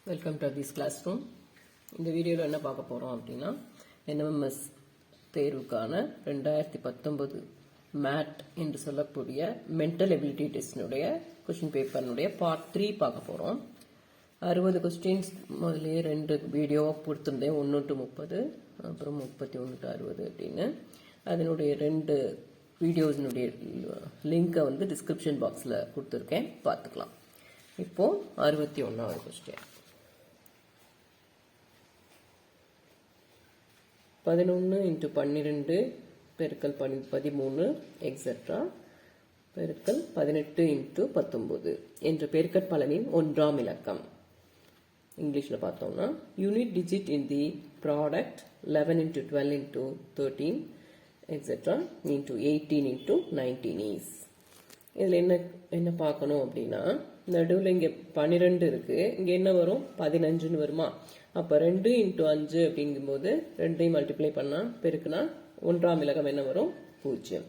Welcome to this classroom. இந்த வீடியோவில் என்ன பார்க்க போகிறோம் அப்படின்னா என்எம்எஸ் தேர்வுக்கான 2019 மேட் என்று சொல்லக்கூடிய மென்டல் எபிலிட்டி டெஸ்டினுடைய கொஸ்டின் பேப்பர்னுடைய பார்ட் 3 பார்க்க போகிறோம். 60 கொஸ்டின்ஸ் முதலே 2 வீடியோவாக கொடுத்துருந்தேன், 1 to 30 அப்புறம் 31 to 60 அப்படின்னு. அதனுடைய 2 வீடியோஸினுடைய லிங்கை வந்து டிஸ்கிரிப்ஷன் பாக்ஸில் கொடுத்துருக்கேன், பார்த்துக்கலாம். இப்போது 61வது கொஸ்டின். 11 × 12 பெருக்கல் 13 எக்ஸெட்ரா பெருக்கல் 18 × 19 என்ற பெருக்கற்பலனின் 1ஆம் இலக்கம். இங்கிலீஷில் பார்த்தோம்னா unit digit in the product 11 × 12 × 13 etcetera × 18 × 19 is. இதில் என்ன பார்க்கணும் அப்படின்னா, நடுவில் இங்கே 12 இருக்கு, இங்கே என்ன வரும் 15ன்னு வருமா. அப்போ 2 × 5 அப்படிங்கும்போது 2ஐயும் மல்டிப்ளை பண்ணால் பெருக்குனா 1ஆம் இலக்கம் என்ன வரும் 0.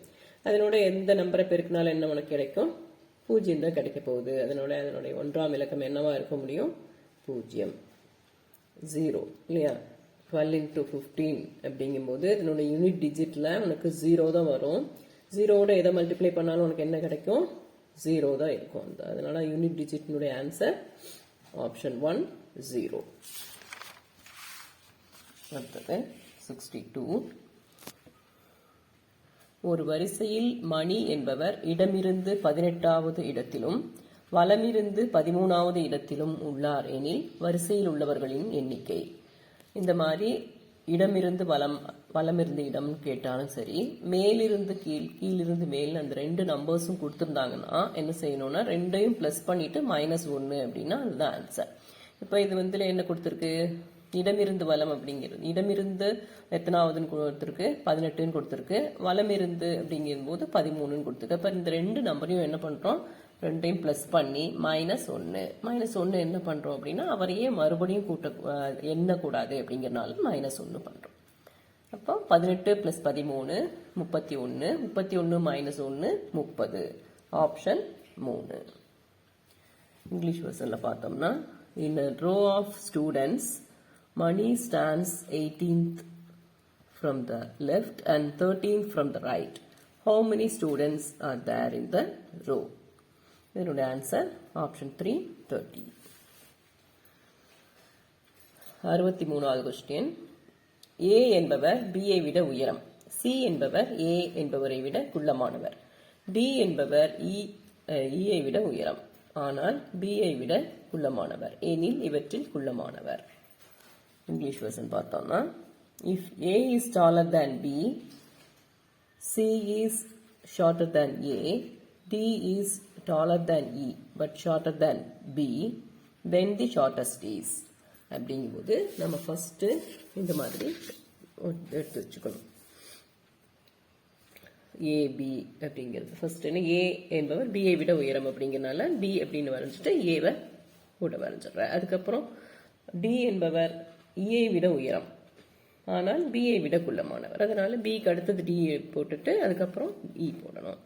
அதனோட எந்த நம்பரை பெருக்கினாலும் என்ன உனக்கு கிடைக்கும் 0 தான் கிடைக்க போகுது. அதனுடைய 1ஆம் இலக்கம் என்னவா இருக்க முடியும் 0 0 இல்லையா. 12 × 15 அப்படிங்கும்போது இதனுடைய யூனிட் டிஜிட்ல உனக்கு 0 தான் வரும். 0வோட எதை மல்டிப்ளை பண்ணாலும் உனக்கு என்ன கிடைக்கும் 0 தான் இருக்கும். அதனால யூனிட் டிஜிட்னுடைய ஆன்சர் ஆப்ஷன் 1 0. அடுத்தது 62. ஒரு வரிசையில் மணி என்பவர் இடமிருந்து 18வது இடத்திலும் வலமிருந்து 13வது இடத்திலும் உள்ளார் எனில் வரிசையில் உள்ளவர்களின் எண்ணிக்கை. இந்த மாதிரி இடமிருந்து வலமிருந்து இடம் கேட்டாலும் சரி, மேலிருந்து கீழ் கீழிருந்து மேல் அந்த 2 நம்பர்ஸும் கொடுத்துருந்தாங்கன்னா என்ன செய்யணும்னா 2ஐயும் பிளஸ் பண்ணிட்டு -1 அப்படின்னா அதுதான் ஆன்சர். இப்போ இது வந்து என்ன கொடுத்துருக்கு, இடமிருந்து வலம் அப்படிங்கிறது, இடமிருந்து எத்தனாவதுன்னு கொடுத்துருக்கு 18ன்னு கொடுத்துருக்கு, வலமிருந்து அப்படிங்கும்போது 13ன்னு கொடுத்துருக்கு. அப்போ இந்த 2 நம்பரையும் என்ன பண்ணுறோம் 2ஐயும் ப்ளஸ் பண்ணி -1 என்ன பண்ணுறோம் அப்படின்னா அவரையே மறுபடியும் எண்ணக்கூடாது அப்படிங்கிறனால -1 பண்ணுறோம். அப்போ 18 + 13 31, 31 - 1 30, ஆப்ஷன் 3. இங்கிலீஷ் வெர்ஷனில் பார்த்தோம்னா, in a row of students money stands 18th from the left and 13th from the right. How many students are there in the row? இதனுடைய ஆன்சர் ஆப்ஷன் 3 30. 63வது கொஸ்டின். A என்பவர் B ஐ விட உயரம், C என்பவர் A என்பவரை விட குள்ளமானவர், D என்பவர் E ஐ விட உயரம் ஆனால் B ஐ விட குள்ளமானவர் எனில் இவற்றில் குள்ளமானவர். இங்கிலீஷ் வெர்ஷன் பார்த்தோம்னா, if A is taller than B, C is shorter than A, D is taller than E but shorter than B, then the shortest is. அப்படிங்கும்போது நம்ம ஃபர்ஸ்ட் இந்த மாதிரி எடுத்து வச்சுக்கணும். AB அப்படிங்கிறது ஃபர்ஸ்ட் என்ன, A என்பவர் B ஐ விட உயரம் அப்படிங்கிறனால B அப்படின்னு வரைஞ்சிட்டு Aவை கூட வரைஞ்சிடுறேன். அதுக்கப்புறம் D என்பவர் E ஐ விட உயரம் ஆனால் B ஐ விட குள்ளமானவர், அதனால Bக்கு அடுத்தது D போட்டுட்டு அதுக்கப்புறம் E போடணும்.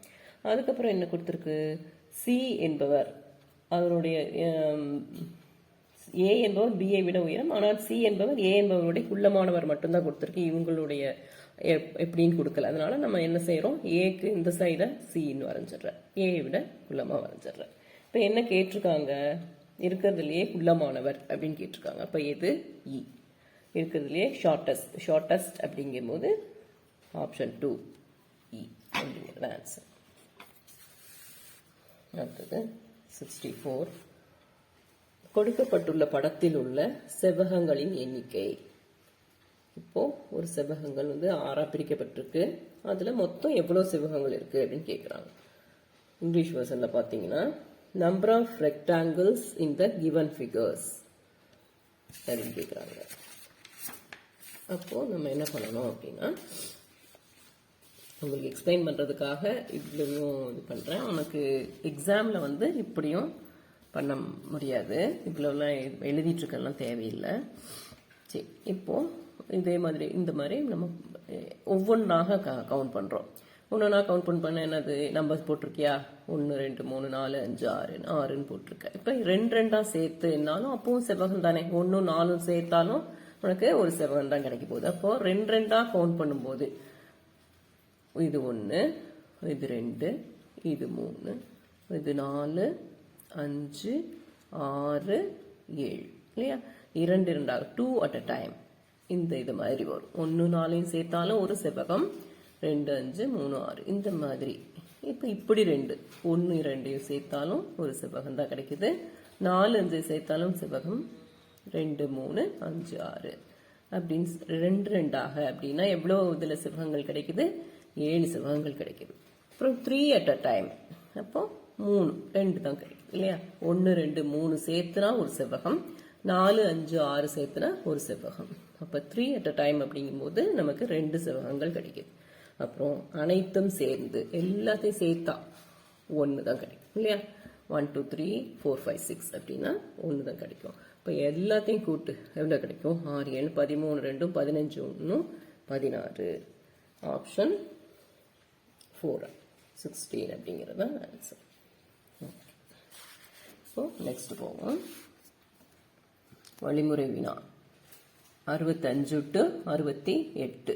அதுக்கப்புறம் என்ன கொடுத்துருக்கு, C என்பவர் அவருடைய A என்பவர் B ஐ விட உயரம் ஆனால் C என்பவர் A என்பவருடைய குள்ளமானவர் மட்டும்தான் கொடுத்துருக்கு, இவங்களுடைய எப்படின்னு கொடுக்கல. அதனால நம்ம என்ன செய்யறோம், Aக்கு இந்த சைடை Cன்னு வரைஞ்சிடுறேன், A விட குள்ளமா வரைஞ்சிடுறேன். இப்போ என்ன கேட்டிருக்காங்க, இருக்கிறதுலையே குள்ளமானவர் அப்படின்னு கேட்டிருக்காங்க. அப்போ எது E, இருக்கிறதுலையே ஷார்டஸ்ட் அப்படிங்கும்போது ஆப்ஷன் 2 E அப்படிங்கிறது ஆன்சர். அடுத்தது 64. கொடுக்கப்பட்டுள்ள படத்தில் உள்ள செவ்வகங்களின் எண்ணிக்கை. இப்போ ஒரு செவ்வகங்கள் வந்து 6ஆ பிரிக்கப்பட்டிருக்கு, அதுல மொத்தம் எவ்வளவு செவ்வகங்கள் இருக்கு அப்படின்னு கேட்குறாங்க. இங்கிலீஷ் வெர்ஷன்ல பார்த்தீங்கன்னா, number of rectangles in the given figures அப்படின்னு கேட்குறாங்க. அப்போ நம்ம என்ன பண்ணணும் அப்படின்னா, உங்களுக்கு எக்ஸ்பிளைன் பண்ணுறதுக்காக இவ்வளவும் இது பண்ணுறேன். உனக்கு எக்ஸாமில் வந்து இப்படியும் பண்ண முடியாது, இவ்வளோலாம் எழுதிட்டுருக்கலாம் தேவையில்லை. சரி, இப்போது இதே மாதிரி இந்த மாதிரி நம்ம ஒவ்வொன்றாக கவுண்ட் பண்ணுறோம். ஒன்றா கவுண்ட் பண்ண என்னது நம்பர் போட்டிருக்கியா 1 2 3 4 5 6 6ன்னு போட்டிருக்க. இப்போ ரெண்டா சேர்த்து என்னாலும் அப்பவும் செவ்வகம் தானே, 1 4 சேர்த்தாலும் உனக்கு ஒரு செவ்வகம் தான் கிடைக்க போகுது. அப்போ ரெண்டா கவுண்ட் பண்ணும்போது இது 1 இது 2 இது 3 இது 4 5 6 7 இல்லையா, 2 2 2 அட் அ டைம். இந்த இது மாதிரி வரும். 1 4 சேர்த்தாலும் ஒரு செவ்வகம், 2 5 3 6 இந்த மாதிரி. இப்போ இப்படி 2 1 2 சேர்த்தாலும் ஒரு செவ்வகம் தான் கிடைக்குது, 4 5 சேர்த்தாலும் செவ்வகம், 2 3 5 6 அப்படின்னு ரெண்டாக அப்படின்னா எவ்வளோ இதில் செவ்வகங்கள் கிடைக்குது, 7 செவ்வகங்கள் கிடைக்குது. அப்புறம் 3 அட் அ டைம், அப்போ 3 2 தான் கிடைக்குது இல்லையா. 1 2 3 சேர்த்துனா ஒரு செவ்வகம், 4 5 6 சேர்த்துனா ஒரு செவ்வகம். அப்போ 3 அட் அ டைம் அப்படிங்கும்போது நமக்கு 2 செவ்வகங்கள் கிடைக்குது. அப்புறம் அனைத்தும் சேர்ந்து எல்லாத்தையும் சேர்த்தா 1 தான் கிடைக்கும் இல்லையா. 1 2 3 4 5 6 அப்படின்னா 1 தான் கிடைக்கும். இப்போ எல்லாத்தையும் கூட்டு எவ்வளோ கிடைக்கும், 6 7 13 2 15 1 16. ஆப்ஷன் 4 16 அப்படிங்கிறது தான் ஆன்சர். ஸோ நெக்ஸ்ட் போவோம். வழிமுறை வினா 65 to 68.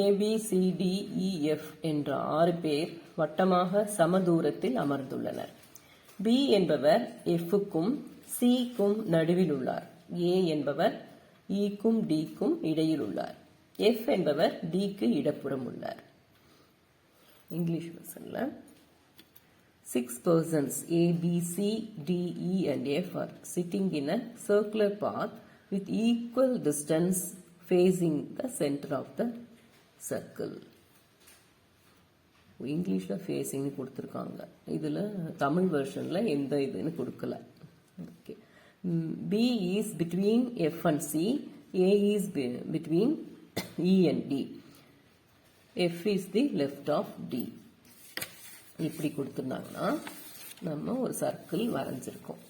ABCDEF என்ற 6 பேர் வட்டமாக சமதூரத்தில் அமர்ந்துள்ளனர். B என்பவர் Fக்கும் Cக்கும் நடுவில் உள்ளார். A என்பவர் Eக்கும் Dக்கும் இடையில் உள்ளார். F என்பவர் Dக்கு இடப்புறம் உள்ளார். இங்கிலீஷ் வெர்ஷன்ல 6 persons A, B, C, D, E and F are sitting in a circular path with equal distance facing the center of the circle. இங்கிலீஷ்ல ஃபேஸிங் கொடுத்துருக்காங்க, இதில் தமிழ் வெர்ஷனில் எந்த இதுன்னு கொடுக்கல. Okay. B is between F and C, A is between E and D, F is the left of D. இப்படி கொடுத்துருந்தாங்கன்னா நம்ம ஒரு சர்க்கிள் வரைஞ்சிருக்கோம்.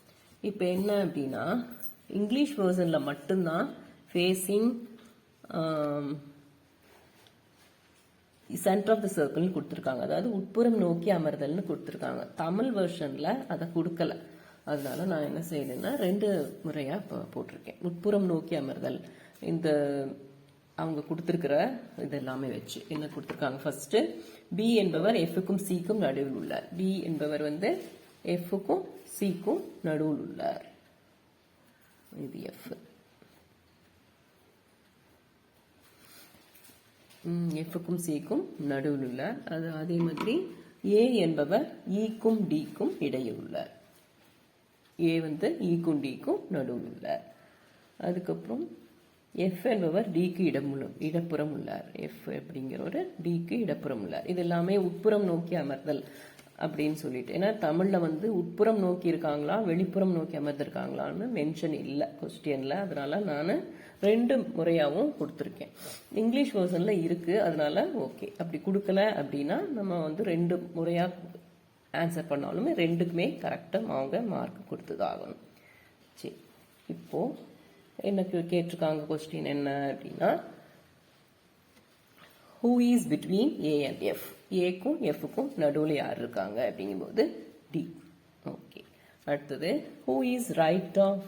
இப்போ என்ன அப்படின்னா இங்கிலீஷ் வெர்ஷனில் மட்டும்தான் ஃபேஸிங் சென்டர் ஆஃப் த சர்க்கிள்னு கொடுத்துருக்காங்க, அதாவது உட்புறம் நோக்கி அமர்தல்னு கொடுத்துருக்காங்க. தமிழ் வெர்ஷனில் அதை கொடுக்கல. அதனால நான் என்ன செய்யணும்னா 2 முறையாக போட்டிருக்கேன். உட்புறம் நோக்கி அமர்தல் இந்த அவங்க கொடுத்துருக்கிற இது எல்லாமே வச்சு என்ன கொடுத்துருக்காங்க. ஃபர்ஸ்ட் பி என்பவர் எஃப்க்கும் சிக்கும் நடுவில் உள்ளார். பி என்பவர் வந்து எஃப்க்கும் சிக்கும் நடுவில் உள்ளார். இது எஃப். எஃப்க்கும் சிக்கும் நடுவில் உள்ளார். அதே மாதிரி ஏ என்பவர் ஈக்கும் டிக்கும் இடையில் உள்ளார். ஏ வந்து ஈக்கும் டிக்கும் நடுவில் உள்ளார். அதுக்கப்புறம் எஃப் என்பவர் டிக்கு இடப்புறம் உள்ளார். எஃப் அப்படிங்கிறவர் டிக்கு இடப்புறம் உள்ளார். இது எல்லாமே உட்புறம் நோக்கி அமர்தல் அப்படின்னு சொல்லிட்டு, ஏன்னா தமிழ்ல வந்து உட்புறம் நோக்கி இருக்காங்களா வெளிப்புறம் நோக்கி அமர்ந்திருக்காங்களான்னு மென்ஷன் இல்லை கொஸ்டின்ல. அதனால நான் 2 முறையாகவும் கொடுத்துருக்கேன். இங்கிலீஷ் வெர்ஷன்ல இருக்கு, அதனால ஓகே. அப்படி கொடுக்கல அப்படின்னா நம்ம வந்து 2 முறையா ஆன்சர் பண்ணாலுமே 2க்குமே கரெக்டாக அவங்க மார்க் கொடுத்துதாகணும். சரி, இப்போ எனக்கு கேட்டிருக்காங்க கொஸ்டின் என்ன அப்படின்னா who is between A and F, ஏக்கும் எஃப்க்கும் நடுவில் யார் இருக்காங்க அப்படிங்கும்போது டி. ஓகே. அடுத்தது who is right of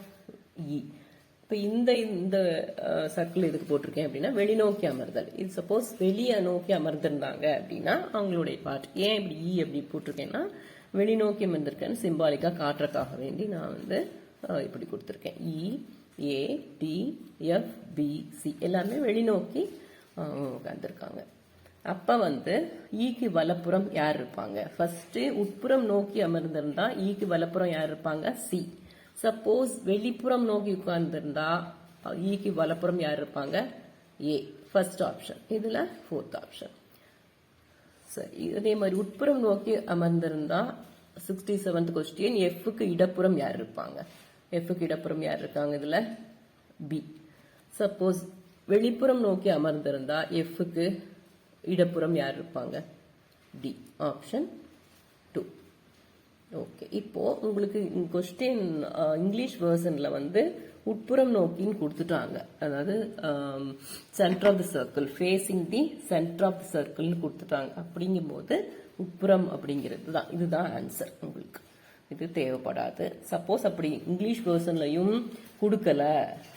E. இப்போ இந்த சர்க்கிள் எதுக்கு போட்டிருக்கேன் அப்படின்னா வெளிநோக்கி அமர்தல். இது சப்போஸ் வெளியே நோக்கி அமர்ந்திருந்தாங்க அப்படின்னா அவங்களுடைய பார்ட். ஏன் இப்படி இ அப்படி போட்டிருக்கேன்னா வெளிநோக்கி அமர்ந்திருக்கேன்னு சிம்பாலிக்கா காட்டுறதுக்காக வேண்டி நான் வந்து இப்படி கொடுத்துருக்கேன். இ ஏ டி எஃப் பி சி எல்லாமே வெளிநோக்கி உட்காந்துருக்காங்க. அப்ப வந்து ஈக்கு வலப்புறம் யார் இருப்பாங்க? ஃபர்ஸ்ட் உட்புறம் நோக்கி அமர்ந்திருந்தா ஈக்கு வலப்புறம் யார் இருப்பாங்க? சி. சப்போஸ் வெளிப்புறம் நோக்கி உட்கார்ந்திருந்தா ஈக்கு வலப்புறம் யார் இருப்பாங்க? ஏ. First option. இதுல 4th ஆப்ஷன். சரி, அதே மாதிரி உட்புறம் நோக்கி அமர்ந்திருந்தா 67th கொஸ்டின் எஃப்க்கு இடப்புறம் யார் இருப்பாங்க? எஃப்க்கு இடப்புறம் யார் இருக்காங்க? இதுல பி. சப்போஸ் வெளிப்புறம் நோக்கி அமர்ந்திருந்தா எஃப்க்கு இடப்புறம் யார் இருப்பாங்க? டி. ஆப்ஷன் 2. ஓகே, இப்போ உங்களுக்கு கொஸ்டின் இங்கிலீஷ் வேர்ஷன்ல வந்து உட்புறம் நோக்கின்னு கொடுத்துட்டாங்க. அதாவது centre of the circle, facing the centre of the சர்க்கிள்னு கொடுத்துட்டாங்க. அப்படிங்கும்போது உட்புறம் அப்படிங்கிறது தான், இதுதான் ஆன்சர். உங்களுக்கு இது தேவைப்படாது. சப்போஸ் அப்படி இங்கிலீஷ் வேர்ஷன்லையும் கொடுக்கல,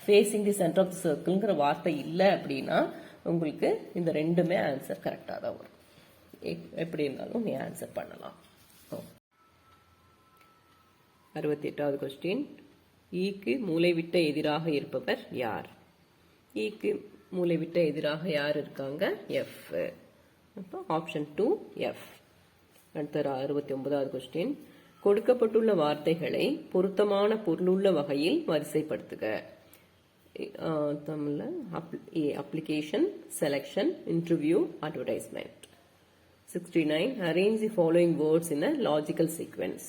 facing the centre of the சர்க்கிள்ங்கிற வார்த்தை இல்லை அப்படின்னா உங்களுக்கு இந்த ரெண்டுமே ஆன்சர் கரெக்டாக தான் வரும். எப்படி இருந்தாலும் நீ ஆன்சர் பண்ணலாம். 68வது கொஸ்டின், ஈக்கு மூலைவிட்ட எதிராக இருப்பவர் யார்? ஈக்கு மூலைவிட்ட எதிராக யார் இருக்காங்க? எஃப். அப்போ ஆப்ஷன் 2 எஃப். அடுத்த 69வது கொஸ்டின், கொடுக்கப்பட்டுள்ள வார்த்தைகளை பொருத்தமான பொருளுள்ள வகையில் வரிசைப்படுத்துக. தமிழ்ல application, selection, interview, advertisement. 69, arrange the following words in a logical sequence.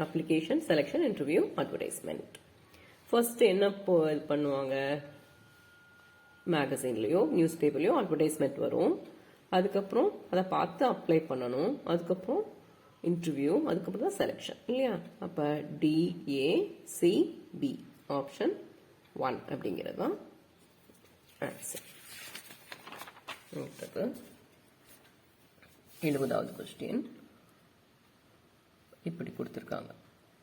Application, selection, interview, advertisement. First என்ன பண்ணுவாங்க? மேகசின்லயோ நியூஸ் பேப்பர்லயோ அட்வர்டைஸ்மெண்ட் வரும். அதுக்கப்புறம் அதை பார்த்து அப்ளை பண்ணணும். அதுக்கப்புறம் இன்டர்வியூ, அதுக்கப்புறம் தான் செலெக்ஷன் இல்லையா? அப்போ DACB ஆப்ஷன் 1 அப்படிங்கிறது தான் ஆன்சர். 70வது கொஸ்டின் இப்படி கொடுத்துருக்காங்க.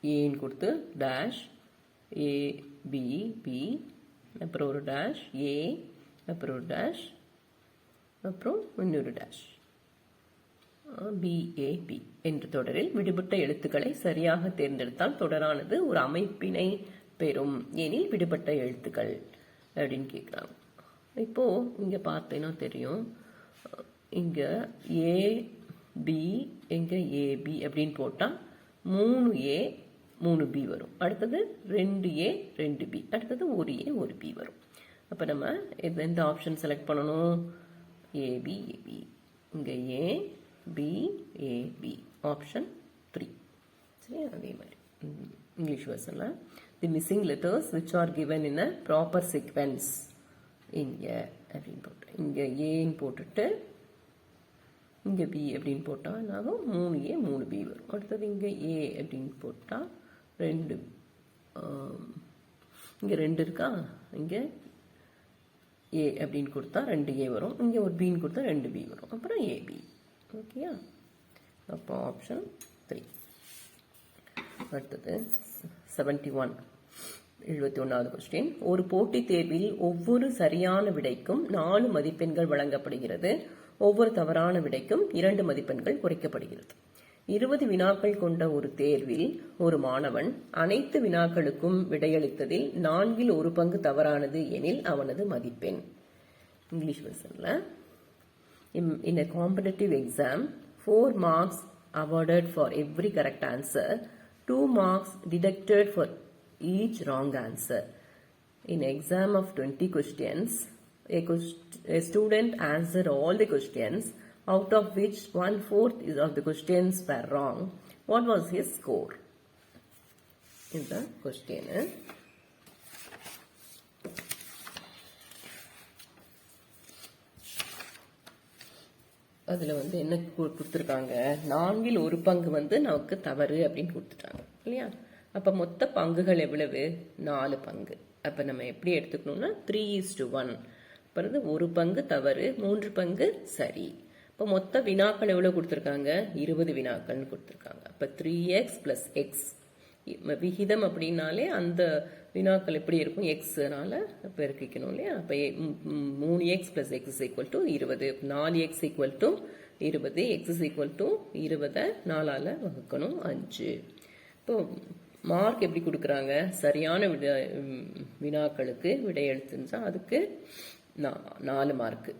ஏன்னு கொடுத்து டேஷ் ABB, அப்புறம் ஒரு டேஷ் A, அப்புறம் ஒரு டேஷ், அப்புறம் இன்னொரு டேஷ் BAB என்ற தொடரில் விடுபட்ட எழுத்துக்களை சரியாக தேர்ந்தெடுத்தால் தொடரானது ஒரு அமைப்பினை பெறும் எனில் விடுபட்ட எழுத்துக்கள் அப்படின்னு கேட்குறாங்க. இப்போ இங்க பார்த்தீங்கன்னா தெரியும், இங்க AB, இங்க AB அப்படின்னு போட்டா 3A 3B வரும். அடுத்தது 2A 2B, அடுத்தது 1A 1B வரும். அப்ப நம்ம எந்த ஆப்ஷன் செலக்ட் பண்ணணும்? AB AB. இங்க ABAB ஆப்ஷன் 3. சரி, அதே மாதிரி இங்கிலீஷ் வெர்ஷன்ல the missing letters which are given in a proper sequence. இங்க அப்படின்னு போட்டு இங்க ஏன்னு போட்டுட்டு இங்க B அப்படின்னு போட்டா என்னாகும்? 3A 3B வரும். அடுத்தது இங்க A அப்படின்னு போட்டா 2, இங்க 2 இருக்கா, இங்க A அப்படின்னு கொடுத்தா 2A வரும். இங்க ஒரு Bன்னு கொடுத்தா 2B வரும். அப்புறம் AB. ஓகேயா? அப்போ ஆப்ஷன் 3. அடுத்தது 71, 71வது கொஸ்டின், ஒரு போட்டித் தேர்வில் ஒவ்வொரு சரியான விடைக்கும் 4 மதிப்பெண்கள் வழங்கப்படுகிறது. ஒவ்வொரு தவறான விடைக்கும் 2 மதிப்பெண்கள் குறைக்கப்படுகிறது. 20 வினாக்கள் கொண்ட ஒரு தேர்வில் ஒரு மாணவன் அனைத்து வினாக்களுக்கும் விடையளித்ததில் 4ல் 1 பங்கு தவறானது எனில் அவனது மதிப்பெண். இங்கிலீஷ் வெர்ஷன்ல, in a competitive exam 4 marks awarded for every correct answer, 2 marks deducted for each wrong answer. In exam of 20 questions, a student answered all the questions, out of which 1/4 of the questions were wrong. What was his score? In the question, அதுல வந்து என்ன கொடுத்துருக்காங்க? 4ல் 1 பங்கு வந்து நமக்கு தவறு அப்படின்னு கொடுத்துட்டாங்க இல்லையா? அப்ப மொத்த பங்குகள் எவ்வளவு? 4 பங்கு. அப்ப நம்ம எப்படி எடுத்துக்கணும்னா 3:1. பிறகு 1 பங்கு தவறு, 3 பங்கு சரி. இப்போ மொத்த வினாக்கள் எவ்வளவு கொடுத்துருக்காங்க? 20 வினாக்கள்னு கொடுத்துருக்காங்க. அப்ப 3x plus x விகிதம் அப்படின்னாலே அந்த வினாக்கள் எப்படி இருக்கும்? எக்ஸ்னால பெருக்கிக்கணும் இல்லையா? அப்ப 3x plus x is equal to 20. 4x equal to 20, x is equal to 20 4ஆல வகுக்கணும் 5. இப்போ மார்க் எப்படி கொடுக்குறாங்க? சரியான வினாக்களுக்கு விடை எழுத்துன்னா அதுக்கு 4 மார்க்கு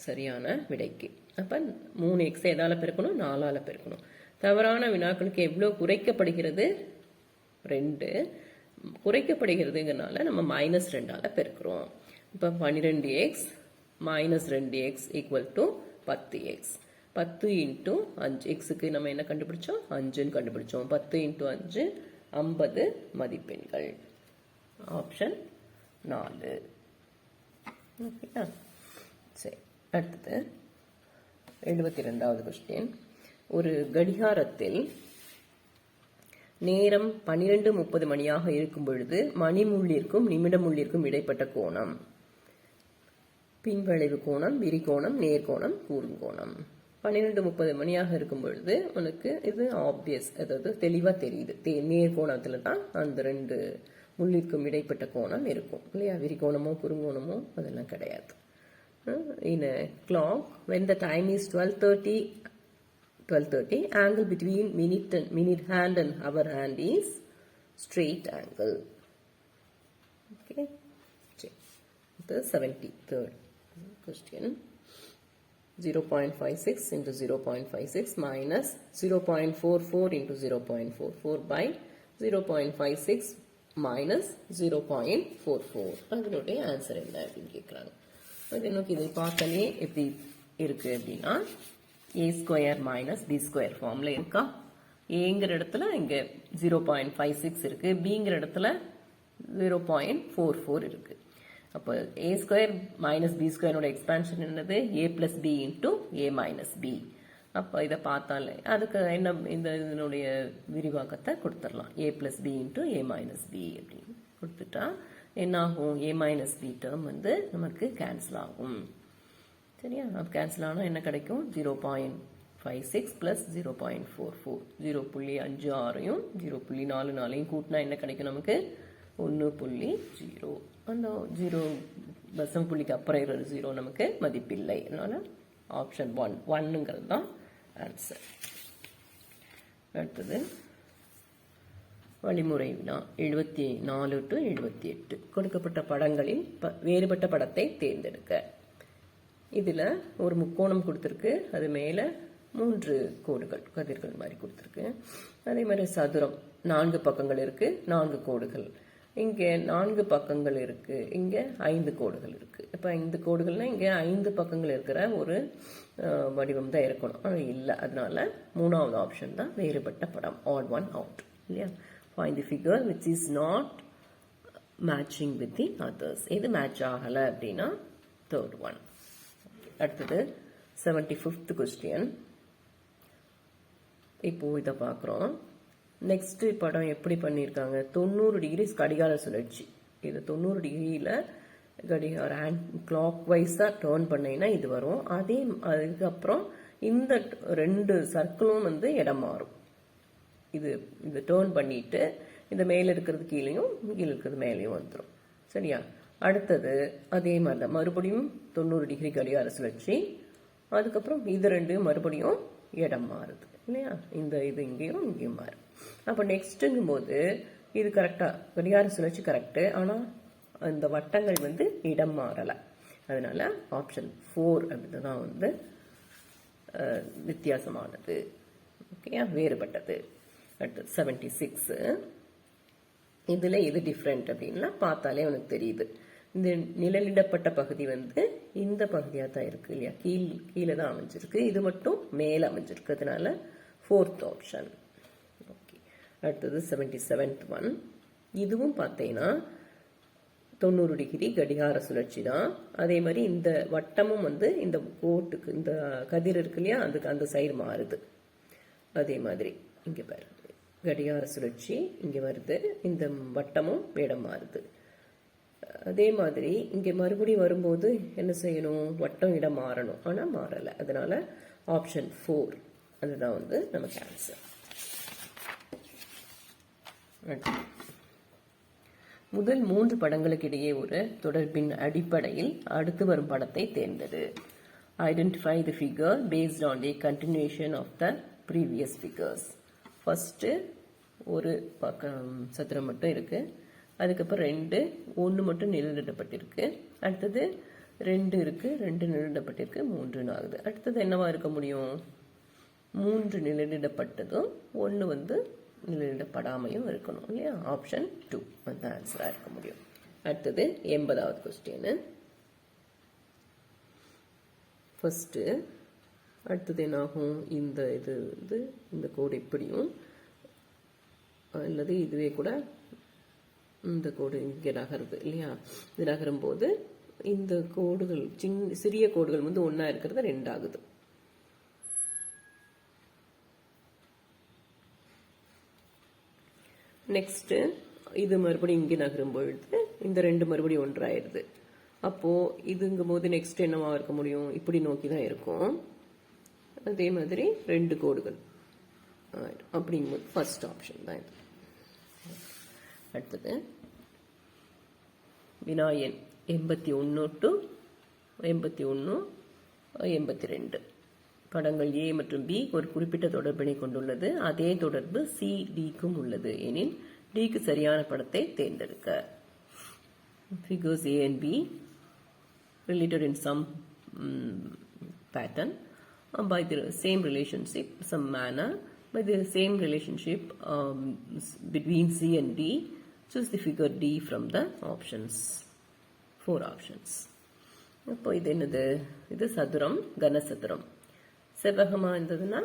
சரியான விடைக்கு. அப்ப 3x எதால பெருக்கணும்? 4ஆல பெருக்கணும். தவறான வினாக்களுக்கு எவ்வளவு குறைக்கப்படுகிறது? 2 குறைக்கப்படுகிறதுங்கிறனால நம்ம -2ஆல பெருக்கிறோம். இப்ப 12x minus 2x equal to 10x. 10 into 5, xக்கு நம்ம என்ன கண்டுபிடிச்சோம்? 5ன்னு கண்டுபிடிச்சோம். 10 into 5 50 மதிப்பெண்கள். ஆப்ஷன் 4. ஓகேயா? சரி, அடுத்தது 72வது கொஸ்டின், ஒரு கடிகாரத்தில் நேரம் 12:30 மணியாக இருக்கும் பொழுது மணிமுள்ளிற்கும் நிமிடமுள்ளிற்கும் இடைப்பட்ட கோணம். பின்வளைவு கோணம், விரிகோணம், நேர்கோணம், கூர்ங்கோணம். 12:30 மணியாக இருக்கும் பொழுது உனக்கு இது ஆப்வியஸ், அதாவது தெளிவா தெரியுது. நேர்கோணத்துல தான் அந்த 2 முள்ளிற்கும் இடைப்பட்ட கோணம் இருக்கும் இல்லையா. விரிகோணமோ குறுங்கோணமோ அதெல்லாம் கிடையாது. In a clock, when the time is 12:30, angle between minute hand and hour hand is straight angle. Okay. The 73rd question. 0.56 into 0.56 minus 0.44 into 0.44 by 0.56 minus 0.44. அதனுடைய ஆன்சர் என்ன அப்படின்னு கேட்குறாங்க. அது எனக்கு இதை பார்த்தாலே எப்படி இருக்கு அப்படின்னா a² minus b² ஃபார்ம்ல இருக்கா. ஏங்கிற இடத்துல இங்க 0.56 இருக்கு, பிங்கிற இடத்துல 0.44 இருக்கு. அப்போ a² minus b² எக்ஸ்பான்ஷன் என்னது a plus b into a minus b. அப்போ இதை பார்த்தாலே அதுக்கு என்ன இதனுடைய விரிவாக்கத்தை கொடுத்துடலாம். a plus b into a minus b அப்படின்னு கொடுத்துட்டா என்ன ஆகும், a minus b டேர்ம் வந்து நமக்கு கேன்சல் ஆகும். சரியா, அப்போ கேன்சல் ஆனால் என்ன கிடைக்கும், 0.56 plus 0.44, 0.56 0.44 கூட்டினா என்ன கிடைக்கும் நமக்கு 1.0. அந்த 0 தசம புள்ளிக்கு அப்புறம் இருக்கிற 0 நமக்கு மதிப்பில்லை. அதனால ஆப்ஷன் 1ங்கிறது தான் ஆன்சர். அடுத்தது வழிமுறை வினா 74 to 78. கொடுக்கப்பட்ட படங்களில் வேறுபட்ட படத்தை தேர்ந்தெடுக்க. இதுல ஒரு முக்கோணம் கொடுத்திருக்கு, அது மேல 3 கோடுகள் கதிர்கள் மாதிரி கொடுத்திருக்கு. அதே மாதிரி சதுரம் 4 பக்கங்கள் இருக்கு, 4 கோடுகள். இங்க 4 பக்கங்கள் இருக்கு, இங்க 5 கோடுகள் இருக்கு. இப்ப 5 கோடுகள்னா இங்க 5 பக்கங்கள் இருக்கிற ஒரு வடிவம் தான் இருக்கணும். அது இல்லை, அதனால 3வது ஆப்ஷன் தான் வேறுபட்ட படம், odd one out இல்லையா. Find the figure which is not matching with the others. இது மேட்ச் ஆகல அப்படின்னா 3rd one. அடுத்தது 75th question. இப்போ இதை பார்க்குறோம். நெக்ஸ்ட் படம் எப்படி பண்ணியிருக்காங்க, 90 டிகிரி கடிகார சுழற்சி. இது 90 டிகிரியில் கடிகார கிளாக் வைஸாக டேர்ன் பண்ணீங்கன்னா இது வரும். அதுக்கப்புறம் இந்த 2 சர்க்கிளும் வந்து இடம் மாறும். இது டேர்ன் பண்ணிட்டு இந்த மேலே இருக்கிறது கீழேயும் கீழே இருக்கிறது மேலேயும் வந்துடும். சரியா, அடுத்தது அதே மாதிரி தான் மறுபடியும் 90 டிகிரி கடிகார சுழற்சி. அதுக்கப்புறம் இது 2 மறுபடியும் இடம் மாறுது இல்லையா. இது இங்கேயும் இங்கேயும் மாறும். அப்போ நெக்ஸ்ட்டுங்கும் போது இது கரெக்டா கடிகார சுழற்சி கரெக்டு, ஆனால் அந்த வட்டங்கள் வந்து இடம் மாறலை. அதனால ஆப்ஷன் 4 அப்படிதான் வந்து வித்தியாசமானது. ஓகேயா, வேறுபட்டது. அடுத்தது 76. இதுல எது டிஃப்ரெண்ட் அப்படின்னா பார்த்தாலே உனக்கு தெரியுது. இந்த நிழலிடப்பட்ட பகுதி வந்து இந்த பகுதியா தான் இருக்கு இல்லையா, கீழே தான் அமைஞ்சிருக்கு. இது மட்டும் மேல அமைஞ்சிருக்கு, அதனால 4th ஆப்ஷன். ஓகே, அடுத்தது 77th one. இதுவும் பார்த்தீங்கன்னா 90 டிகிரி கடிகார சுழற்சி தான். அதே மாதிரி இந்த வட்டமும் வந்து இந்த கோட்டுக்கு இந்த கதிர் இருக்கு இல்லையா, அதுக்கு அந்த சைடு மாறுது. அதே மாதிரி இங்க பாரு, கடிகார சுழற்சி இங்க வருது, இந்த வட்டமும் இடம் மாறுது. அதே மாதிரி இங்க மறுபடியும் வரும்போது என்ன செய்யணும், வட்டம் இடம் மாறணும், ஆனா மாறல. அதனால ஆப்ஷன் 4 அதுதான் வந்து நமக்கு ஆன்சர். முதல் 3 படங்களுக்கு இடையே ஒரு தொடர்பின் அடிப்படையில் அடுத்து வரும் படத்தை தேர்ந்தெடு. Identify the figure based on the continuation of the previous figures. First ஒரு பக்கம் சதுரம் மட்டும் இருக்கு, அதுக்கப்புறம் 2 1 மட்டும் நிழலிடப்பட்டிருக்கு, அடுத்தது 2 இருக்கு, 2 நிழலிடப்பட்டிருக்கு, 3 ஆகுது. அடுத்தது என்னவா இருக்க முடியும், 3 நிழலிடப்பட்டதும் 1 வந்து நிழலிடப்படாமையும் இருக்கணும் இல்லையா. ஆப்ஷன் 2 வந்து ஆன்சரா இருக்க முடியும். அடுத்தது 80வது கொஸ்டின். ஃபர்ஸ்ட் அடுத்தது என்னாகும், இந்த இது வந்து இந்த கோடு இப்படியும் அல்லது இதுவே கூட இந்த கோடு இங்கே நகருது இல்லையா. இது நகரும் போது இந்த கோடுகள் சிறிய கோடுகள் வந்து ஒன்னா இருக்கிறது 2 ஆகுது. நெக்ஸ்ட்டு இது மறுபடியும் இங்கே நகரும் பொழுது இந்த ரெண்டு மறுபடியும் ஒன்றாயிருது. அப்போது இதுங்கும் போது நெக்ஸ்ட் என்னவா இருக்க முடியும், இப்படி நோக்கி தான் இருக்கும். அதே மாதிரி ரெண்டு கோடுகள் அப்படிங்கும்போது ஃபர்ஸ்ட் ஆப்ஷன் தான் இது. அடுத்தது வினாயன் 81 to 81, 82. படங்கள் A மற்றும் B ஒரு குறிப்பிட்ட தொடர்பினை கொண்டுள்ளது. அதே தொடர்பு C Dக்கும் உள்ளது எனில் Dக்கு சரியான படத்தை தேர்ந்தெடுக்க. Figures A and B related in some pattern by the same relationship, some manner, by the same relationship between C and D. Choose the figure D from the options. 4 options. இப்போ இது என்னது, இது சதுரம், கனசதுரம். செவ்வகமா இருந்ததுன்னா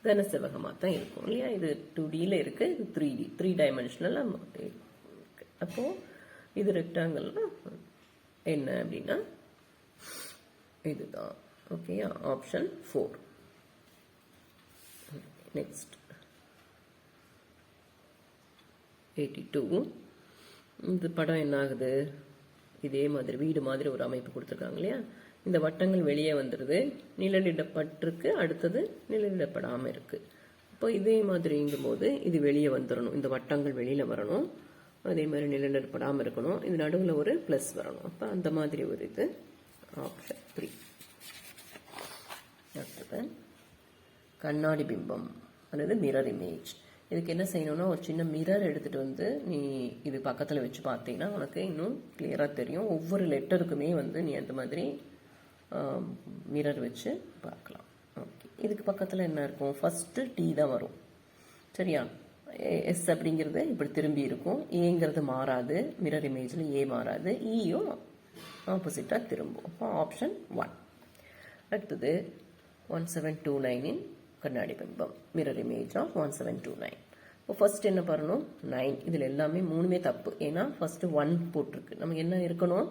கன செவ்வகமா தான் இருக்கும் இல்லையா. இது 2Dல இருக்கு, இது 3D, 3 டைமென்ஷனல். அப்போ இது ரெக்டாங்கிள்னா என்ன அப்படின்னா இதுதான். ஓகேயா, ஆப்ஷன் 4. நெக்ஸ்ட் 82. இந்த படம் என்ன ஆகுது, இதே மாதிரி வீடு மாதிரி ஒரு அமைப்பு கொடுத்துருக்காங்க இல்லையா. இந்த வட்டங்கள் வெளியே வந்துடுது, நிழலிடப்பட்டிருக்கு, அடுத்தது நிழலிடப்படாமல் இருக்கு. இப்போ இதே மாதிரிங்கும் போது இது வெளியே வந்துடணும், இந்த வட்டங்கள் வெளியில வரணும், அதே மாதிரி நிழலிடப்படாமல் இருக்கணும், இது நடுவில் ஒரு பிளஸ் வரணும். அப்போ அந்த மாதிரி ஒரு இது ஆப்ஷன் 3. அடுத்தது கண்ணாடி பிம்பம் அல்லது மிரர் இமேஜ். இதுக்கு என்ன செய்யணும்னா ஒரு சின்ன மிரர் எடுத்துட்டு வந்து நீ இது பக்கத்தில் வச்சு பார்த்தீங்கன்னா உனக்கு இன்னும் கிளியராக தெரியும். ஒவ்வொரு லெட்டருக்குமே வந்து நீ அந்த மாதிரி மிரர் வச்சு பார்க்கலாம். ஓகே, இதுக்கு பக்கத்தில் என்ன இருக்கும், ஃபஸ்ட்டு T தான் வரும் சரியா. எஸ் அப்படிங்கிறது இப்படி திரும்பி இருக்கும், ஏங்கிறது மாறாது, மிரர் இமேஜில் ஏ மாறாது, ஈயும் ஆப்போசிட்டாக திரும்பும். அப்போ ஆப்ஷன் 1. அடுத்தது 1729 கண்ணாடி பிம்பம், மிரர் இமேஜ் ஆஃப் 1729. இப்போ ஃபர்ஸ்ட் என்ன பண்ணணும், 9. இதில் எல்லாமே 3மே தப்பு, ஏன்னா ஃபர்ஸ்ட் 1 போட்டிருக்கு, நமக்கு என்ன இருக்கணும்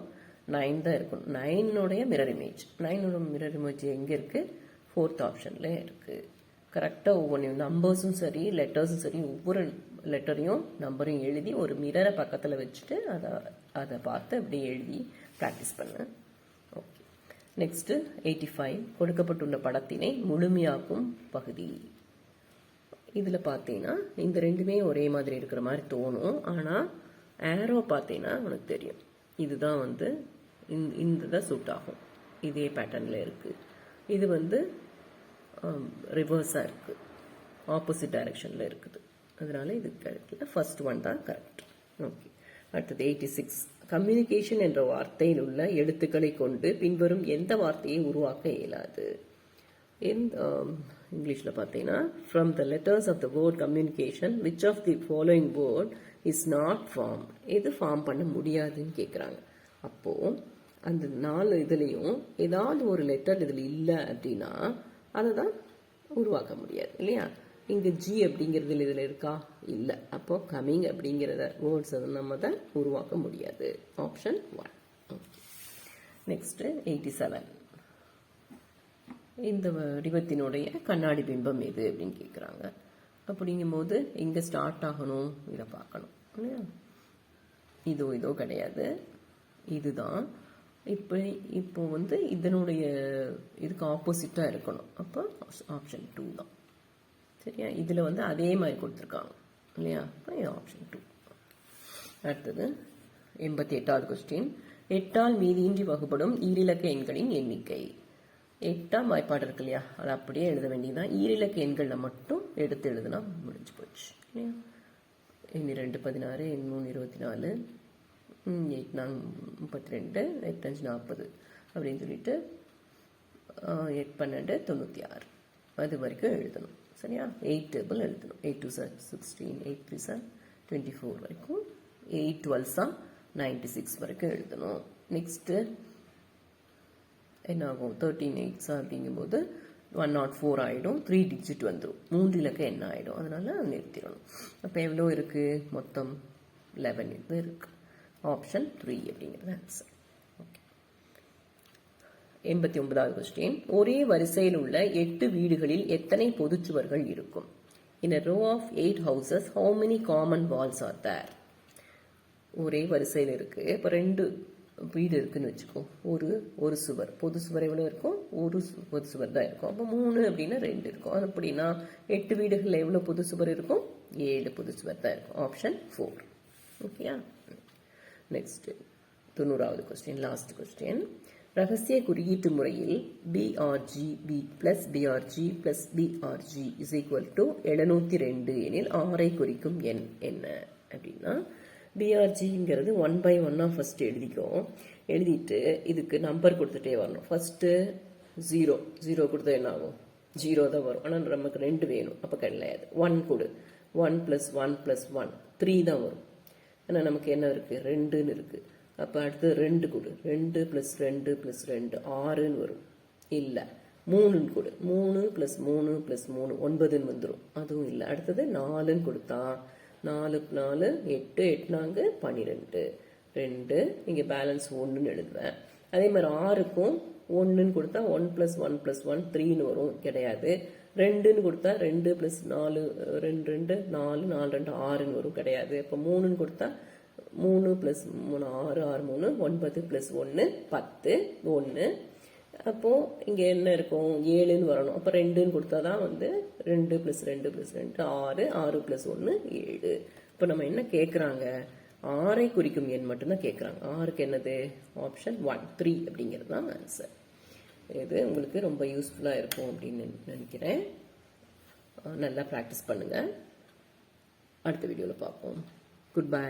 9 தான் இருக்கணும். 9உடைய மிரர் இமேஜ், 9ஓட மிரர் இமேஜ் எங்கே இருக்குது, 4th ஆப்ஷனில் இருக்குது. கரெக்டாக ஒவ்வொன்றையும் நம்பர்ஸும் சரி லெட்டர்ஸும் சரி ஒவ்வொரு லெட்டரையும் நம்பரையும் எழுதி ஒரு மிரரை பக்கத்தில் வச்சுட்டு அதை பார்த்து அப்படியே எழுதி ப்ராக்டிஸ் பண்ணு. ஓகே, நெக்ஸ்ட்டு 85 கொடுக்கப்பட்டுள்ள படத்தினை முழுமையாக்கும் பகுதி. இதில் பார்த்தீங்கன்னா இந்த ரெண்டுமே ஒரே மாதிரி இருக்கிற மாதிரி தோணும், ஆனால் ஏரோ பார்த்தீங்கன்னா உனக்கு தெரியும் இதுதான் வந்து இந்த தான் சூட் ஆகும், இதே பேட்டர்னில் இருக்குது. இது வந்து ரிவர்ஸாக இருக்குது, ஆப்போசிட் டைரக்ஷனில் இருக்குது, அதனால இது கரெக்டில் ஃபர்ஸ்ட் 1 தான் கரெக்ட். ஓகே, அடுத்தது 86 கம்யூனிகேஷன் என்ற வார்த்தையில் உள்ள எழுத்துக்களை கொண்டு பின்வரும் எந்த வார்த்தையை உருவாக்க இயலாது. இங்கிலீஷில் பார்த்தீங்கன்னா from the letters of the word communication which of the following word is not form, எது ஃபார்ம் பண்ண முடியாதுன்னு கேட்குறாங்க. அப்போது அந்த 4 இதுலேயும் ஏதாவது ஒரு லெட்டர் இதில் இல்லை அப்படின்னா அதை தான் உருவாக்க முடியாது இல்லையா. இங்கே G அப்படிங்கிறது இதில் இருக்கா, இல்லை. அப்போ கமிங் அப்படிங்கிறத வேர்ட்ஸ் அதை நம்ம தான் உருவாக்க முடியாது. ஆப்ஷன் 1. ஓகே, நெக்ஸ்ட்டு 87 இந்த வடிவத்தினுடைய கண்ணாடி பிம்பம் எது அப்படின்னு கேட்குறாங்க. அப்படிங்கும்போது இங்கே ஸ்டார்ட் ஆகணும், இதை பார்க்கணும் இல்லையா. இதோ கிடையாது, இதுதான். இப்போ வந்து இதனுடைய இதுக்கு ஆப்போசிட்டாக இருக்கணும், அப்போ ஆப்ஷன் 2 தான் சரியா. இதில் வந்து அதே மாதிரி கொடுத்துருக்காங்க இல்லையா, அப்போ இது ஆப்ஷன் 2. அடுத்தது 88வது கொஸ்டின், 8ஆல் மீதியின்றி வகுப்படும் ஈரிலக்க எண்களின் எண்ணிக்கை. 8ஆம் வாய்ப்பாடு இருக்கு இல்லையா, அதை அப்படியே எழுத வேண்டியதுதான். ஈரிலக்க எண்களில் மட்டும் எடுத்து எழுதுனா முடிஞ்சு போச்சு இல்லையா. 2 16, 3 24, 8 4 32, 8 5 40 அப்படின்னு சொல்லிட்டு 8 12 96 அது வரைக்கும் எழுதணும் சரியா. 8 டேபிள் எழுதணும். 8 2 16, 8 3 24 வரைக்கும், 8 12 96 வரைக்கும் எழுதணும். நெக்ஸ்ட்டு என்ன ஆகும், 13 8 அப்படிங்கும்போது 104 ஆகிடும், 3 டிஜிட் வந்துடும், 3 இலக்கம் என்ன ஆகிடும், அதனால நிறுத்திடணும். அப்போ எவ்வளோ இருக்குது, மொத்தம் 11 இது இருக்குது. ஆப்ஷன் 3 அப்படிங்கிறது ஆன்சர். ஓகே, 89வது கொஸ்டின், ஒரே வரிசையில் உள்ள 8 வீடுகளில் எத்தனை பொதுச்சுவர்கள் இருக்கும். In a row of 8 houses, how many common walls are there? ஒரே வரிசையில் இருக்கு. இப்போ 2 வீடு இருக்குன்னு வச்சுக்கோ. ஒரு சுவர், பொது சுவர் எவ்வளோ இருக்கும்? பொது சுவர் தான் இருக்கும். அப்போ 3 அப்படின்னா 2 இருக்கும். அது அப்படின்னா 8 வீடுகளில் எவ்வளோ பொது சுவர் இருக்கும்? 7 பொது சுவர் தான் இருக்கும். ஆப்ஷன் 4. ஓகேயா? நெக்ஸ்ட் 90வது கொஸ்டின், லாஸ்ட் கொஸ்டின். ரகசிய குறியீட்டு முறையில் BRGB plus BRG plus BRG is equal to 702 எனில் 6ஐ குறிக்கும் எண் என்ன அப்படின்னா, BRGங்கிறது 1 by 1 ஃபர்ஸ்ட் எழுதிட்டு இதுக்கு நம்பர் கொடுத்துட்டே வரணும். ஃபர்ஸ்ட் 0 கொடுத்தா என்ன ஆகும்? 0 தான் வரும். ஆனால் நமக்கு 2 வேணும், அப்போ கிடையாது. 1 கொடு, 1 plus 1 plus 1 3 தான் வரும். ஆனால் நமக்கு என்ன இருக்கு? 2ன்னு இருக்கு. அப்போ அடுத்து 2 கொடு, 2 plus 2 plus 2 6ன்னு வரும். இல்லை, 3ன்னு கொடு, 3 plus 3 plus 3 9ன்னு வந்துடும். அதுவும் இல்லை. அடுத்தது 4ன்னு கொடுத்தா 4 4 8 8 12 2 இங்கே பேலன்ஸ் 1ன்னு எழுதுவேன். அதே மாதிரி 6க்கும் 1ன்னு கொடுத்தா 1 plus 1 plus 1 3ன்னு வரும். கிடையாது. 2ன்னு கொடுத்தா 2 plus 4 2 2 4 4 2 6ன்னு வரும். கிடையாது. இப்போ 3ன்னு கொடுத்தா 3 plus 3 6 6 3 9 plus 1 10 1. அப்போ இங்க என்ன இருக்கும்? 7ன்னு வரணும். அப்போ 2ன்னு கொடுத்தா தான் 2 plus 2 plus 2 6 6 plus 1 7. இப்போ நம்ம என்ன கேட்குறாங்க? 6ஐ குறிக்கும் எண் மட்டும்தான் கேட்குறாங்க. 6க்கு என்னது? ஆப்ஷன் 1 3 அப்படிங்கிறது தான் ஆன்சர். இது உங்களுக்கு ரொம்ப யூஸ்ஃபுல்லாக இருக்கும் அப்படின்னு நினைக்கிறேன். நல்லா ப்ராக்டிஸ் பண்ணுங்க. அடுத்த வீடியோவில் பார்ப்போம். Good bye.